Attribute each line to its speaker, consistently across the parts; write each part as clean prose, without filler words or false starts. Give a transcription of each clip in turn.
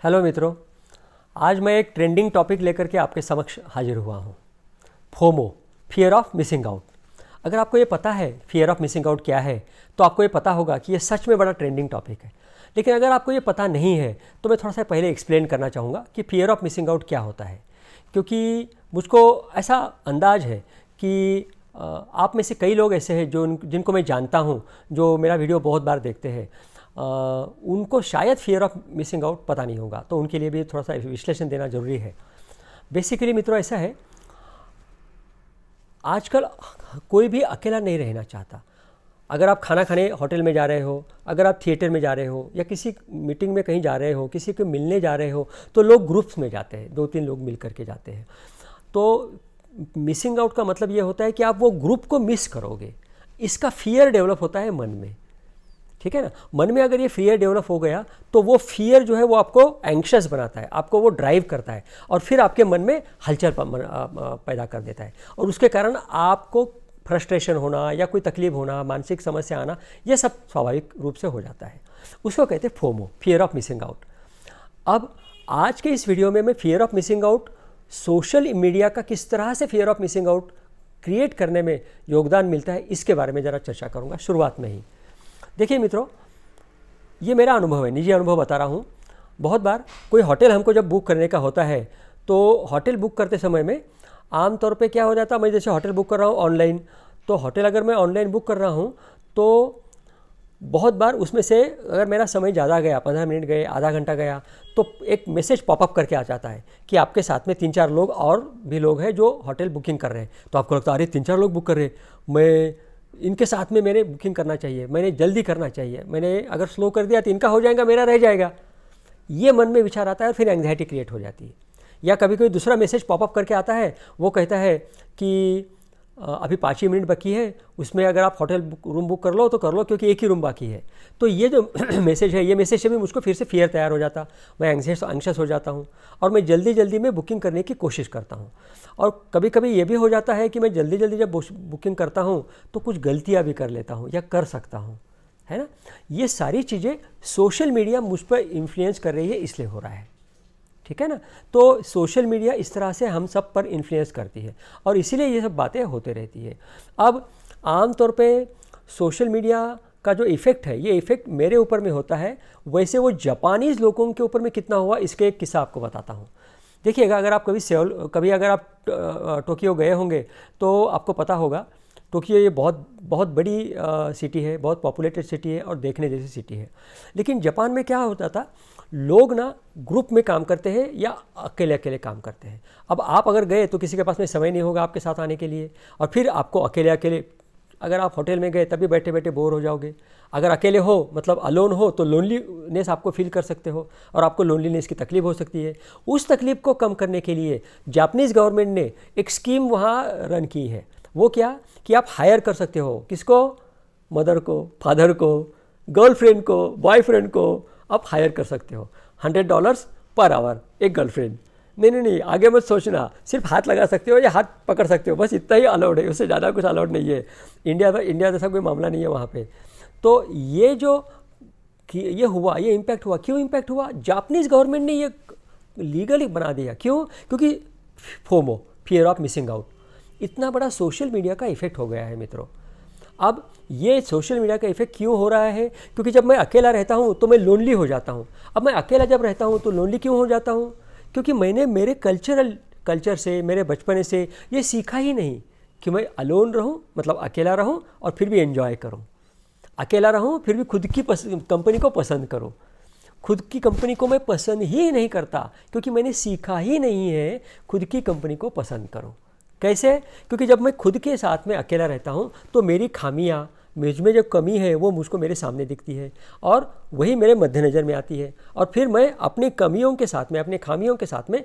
Speaker 1: Hello मित्रों, आज मैं एक ट्रेंडिंग टॉपिक लेकर के आपके समक्ष हाजिर हुआ हूँ। FOMO, fear of missing out. अगर आपको ये पता है फियर ऑफ मिसिंग आउट क्या है तो आपको ये पता होगा कि ये सच में बड़ा ट्रेंडिंग टॉपिक है। लेकिन अगर आपको ये पता नहीं है तो मैं थोड़ा सा पहले एक्सप्लेन करना चाहूँगा कि फियर ऑफ मिसिंग आउट क्या होता है। क्योंकि मुझको ऐसा अंदाज है कि आप में से कई लोग ऐसे हैं जिनको मैं जानता हूँ, जो मेरा वीडियो बहुत बार देखते हैं, उनको शायद फियर ऑफ मिसिंग आउट पता नहीं होगा, तो उनके लिए भी थोड़ा सा विश्लेषण देना ज़रूरी है। बेसिकली मित्रों ऐसा है, आजकल कोई भी अकेला नहीं रहना चाहता। अगर आप खाना खाने होटल में जा रहे हो, अगर आप थिएटर में जा रहे हो या किसी मीटिंग में कहीं जा रहे हो, किसी को मिलने जा रहे हो, तो लोग ग्रुप्स में जाते हैं, 2-3 लोग मिल करके जाते हैं। तो मिसिंग आउट का मतलब ये होता है कि आप वो ग्रुप को मिस करोगे। इसका फियर डेवलप होता है मन में, ठीक है ना। मन में अगर ये फियर डेवलप हो गया तो वो फियर जो है वो आपको एंग्शियस बनाता है, आपको वो ड्राइव करता है और फिर आपके मन में हलचल पैदा कर देता है, और उसके कारण आपको फ्रस्ट्रेशन होना या कोई तकलीफ होना, मानसिक समस्या आना, ये सब स्वाभाविक रूप से हो जाता है। उसको कहते हैं FOMO, fear of missing out. अब आज के इस वीडियो में मैं fear of missing out, social media का किस तरह से fear of missing out create करने में योगदान मिलता है, इसके बारे में ज़रा चर्चा करूँगा शुरुआत में ही। देखिए मित्रों, ये मेरा अनुभव है, निजी अनुभव बता रहा हूँ। बहुत बार कोई होटल हमको जब बुक करने का होता है तो होटल बुक करते समय में आम तौर पे क्या हो जाता है, मैं जैसे होटल बुक कर रहा हूँ ऑनलाइन, तो होटल अगर मैं ऑनलाइन बुक कर रहा हूँ तो बहुत बार उसमें से अगर मेरा समय ज़्यादा गया, 15 मिनट गए, आधा घंटा गया, तो एक मैसेज पॉपअप करके आ जाता है कि आपके साथ में 3-4 लोग और भी लोग हैं जो होटल बुकिंग कर रहे हैं। तो आपको लगता है अरे 3-4 लोग बुक कर रहे हैं, मैं इनके साथ में मैंने बुकिंग करना चाहिए, मैंने जल्दी करना चाहिए, मैंने अगर स्लो कर दिया तो इनका हो जाएगा, मेरा रह जाएगा। ये मन में विचार आता है और फिर एंग्जाइटी क्रिएट हो जाती है। या कभी कोई दूसरा मैसेज पॉपअप करके आता है, वो कहता है कि अभी 5 ही मिनट बाकी है, उसमें अगर आप होटल रूम बुक कर लो तो कर लो, क्योंकि एक ही रूम बाकी है। तो ये जो मैसेज है, ये मैसेज से भी मुझको फिर से फियर तैयार हो जाता, मैं एंग्शियस हो जाता हूँ और मैं जल्दी जल्दी में बुकिंग करने की कोशिश करता हूँ। और कभी कभी ये भी हो जाता है कि मैं जल्दी जल्दी जब बुकिंग करता हूँ तो कुछ गलतियाँ भी कर लेता हूँ या कर सकता हूँ, है ना। ये सारी चीज़ें सोशल मीडिया मुझ पर इन्फ्लुएंस कर रही है, इसलिए हो रहा है, ठीक है ना। तो सोशल मीडिया इस तरह से हम सब पर इन्फ्लुएंस करती है और इसीलिए ये सब बातें होते रहती है। अब आम तौर पे सोशल मीडिया का जो इफ़ेक्ट है, ये इफ़ेक्ट मेरे ऊपर में होता है, वैसे वो जापानीज़ लोगों के ऊपर में कितना हुआ, इसके एक किस्सा आपको बताता हूँ। देखिएगा, अगर आप कभी अगर आप टोक्यो गए होंगे तो आपको पता होगा, टोक्यो ये बहुत बहुत बड़ी सिटी है, बहुत पॉपुलेटेड सिटी है और देखने जैसी सिटी है। लेकिन जापान में क्या होता था, लोग ना ग्रुप में काम करते हैं या अकेले अकेले काम करते हैं। अब आप अगर गए तो किसी के पास में समय नहीं होगा आपके साथ आने के लिए, और फिर आपको अकेले अकेले, अगर आप होटल में गए तभी बैठे बैठे बोर हो जाओगे। अगर अकेले हो, मतलब अलोन हो, तो लोनलीनेस आपको फील कर सकते हो और आपको लोनलीनेस की तकलीफ हो सकती है। उस तकलीफ को कम करने के लिए जापानीज़ गवर्नमेंट ने एक स्कीम वहाँ रन की है। वो क्या कि आप हायर कर सकते हो, किसको, मदर को, फादर को, गर्लफ्रेंड को, बॉयफ्रेंड को आप हायर कर सकते हो। $100 पर आवर एक गर्लफ्रेंड। नहीं, आगे मत सोचना, सिर्फ हाथ लगा सकते हो या हाथ पकड़ सकते हो, बस इतना ही अलाउड है, उससे ज़्यादा कुछ अलाउड नहीं है। इंडिया जैसा कोई मामला नहीं है वहाँ पे। तो ये जो ये हुआ, ये इम्पैक्ट हुआ, क्यों इम्पैक्ट हुआ, जापानीज़ गवर्नमेंट ने ये लीगली बना दिया। क्यों? क्योंकि FOMO, fear of missing out, इतना बड़ा सोशल मीडिया का इफेक्ट हो गया है मित्रों। अब ये सोशल मीडिया का इफेक्ट क्यों हो रहा है, क्योंकि जब मैं अकेला रहता हूँ तो मैं लोनली हो जाता हूँ। अब मैं अकेला जब रहता हूँ तो लोनली क्यों हो जाता हूँ, क्योंकि मैंने मेरे कल्चर से, मेरे बचपन से ये सीखा ही नहीं कि मैं अलोन रहूँ, मतलब अकेला रहूँ और फिर भी एंजॉय करूँ, अकेला रहूँ फिर भी खुद की कंपनी को पसंद करूँ। खुद की कंपनी को मैं पसंद ही नहीं करता, क्योंकि मैंने सीखा ही नहीं है खुद की कंपनी को पसंद करूँ। कैसे? क्योंकि जब मैं खुद के साथ में अकेला रहता हूँ तो मेरी खामियाँ, मुझ में जो कमी है वो मुझको मेरे सामने दिखती है और वही मेरे मद्देनज़र में आती है, और फिर मैं अपनी कमियों के साथ में, अपनी खामियों के साथ में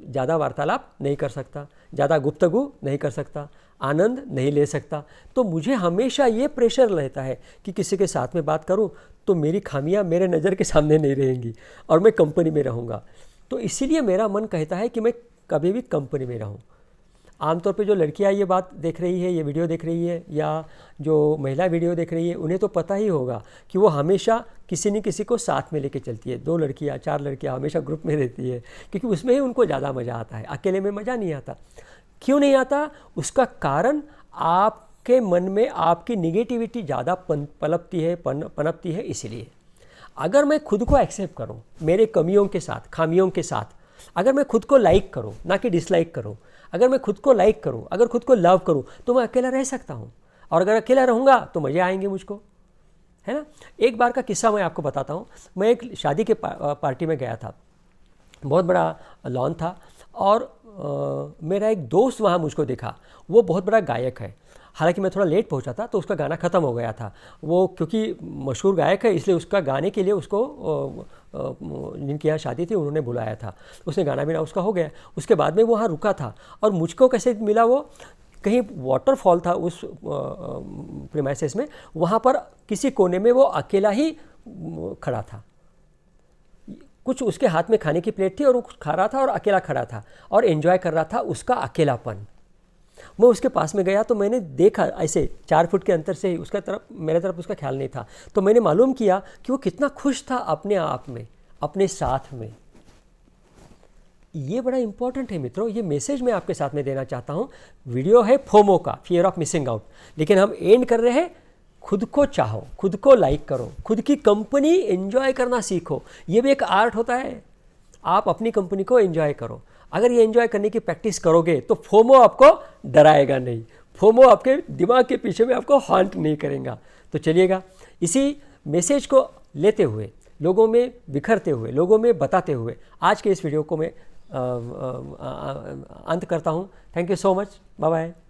Speaker 1: ज़्यादा वार्तालाप नहीं कर सकता, ज़्यादा गुफ्तगू नहीं कर सकता, आनंद नहीं ले सकता। तो मुझे हमेशा ये प्रेशर रहता है कि किसी के साथ में बात करूं तो मेरी खामियां मेरे नज़र के सामने नहीं रहेंगी और मैं कंपनी में रहूंगा। तो इसीलिए मेरा मन कहता है कि मैं कभी भी कंपनी में रहूं। आमतौर पे जो लड़कियां ये बात देख रही है, ये वीडियो देख रही है, या जो महिला वीडियो देख रही है, उन्हें तो पता ही होगा कि वो हमेशा किसी न किसी को साथ में लेके चलती है। 2 लड़कियां 4 लड़कियां हमेशा ग्रुप में रहती है, क्योंकि उसमें ही उनको ज़्यादा मज़ा आता है, अकेले में मज़ा नहीं आता। क्यों नहीं आता? उसका कारण आपके मन में आपकी निगेटिविटी ज़्यादा पनपती है। इसीलिए अगर मैं खुद को एक्सेप्ट करूं मेरे कमियों के साथ, खामियों के साथ, अगर मैं खुद को लाइक करूं, ना कि डिसलाइक करूं, अगर मैं खुद को लाइक करूं, अगर खुद को लव करूं, तो मैं अकेला रह सकता हूं। और अगर अकेला रहूँगा तो मज़े आएंगे मुझको, है ना। एक बार का किस्सा मैं आपको बताता हूँ। मैं एक शादी के पार्टी में गया था, बहुत बड़ा लॉन था, और मेरा एक दोस्त वहाँ मुझको दिखा। वो बहुत बड़ा गायक है। हालांकि मैं थोड़ा लेट पहुंचा था तो उसका गाना ख़त्म हो गया था। वो क्योंकि मशहूर गायक है, इसलिए उसका गाने के लिए उसको जिनके यहाँ शादी थी उन्होंने बुलाया था। उसने गाना भी ना उसका हो गया। उसके बाद में वो वहाँ रुका था, और मुझको कैसे मिला, वो कहीं वाटरफॉल था उस प्रीमाइसेस में, वहाँ पर किसी कोने में वो अकेला ही खड़ा था। कुछ उसके हाथ में खाने की प्लेट थी और वो कुछ खा रहा था और अकेला खड़ा था और एंजॉय कर रहा था उसका अकेलापन। मैं उसके पास में गया तो मैंने देखा, ऐसे 4 फुट के अंतर से ही उसका तरफ, मेरे तरफ उसका ख्याल नहीं था, तो मैंने मालूम किया कि वो कितना खुश था अपने आप में, अपने साथ में। ये बड़ा इंपॉर्टेंट है मित्रों। ये मैसेज मैं आपके साथ में देना चाहता हूँ। वीडियो है फोमो का, फियर ऑफ मिसिंग आउट, लेकिन हम एंड कर रहे हैं खुद को चाहो, खुद को लाइक करो, खुद की कंपनी एंजॉय करना सीखो। ये भी एक आर्ट होता है। आप अपनी कंपनी को एंजॉय करो। अगर ये एंजॉय करने की प्रैक्टिस करोगे तो फोमो आपको डराएगा नहीं, फोमो आपके दिमाग के पीछे में आपको हॉन्ट नहीं करेगा। तो चलिएगा, इसी मैसेज को लेते हुए, लोगों में बिखरते हुए, लोगों में बताते हुए आज के इस वीडियो को मैं अंत करता हूँ। Thank you so much, bye bye.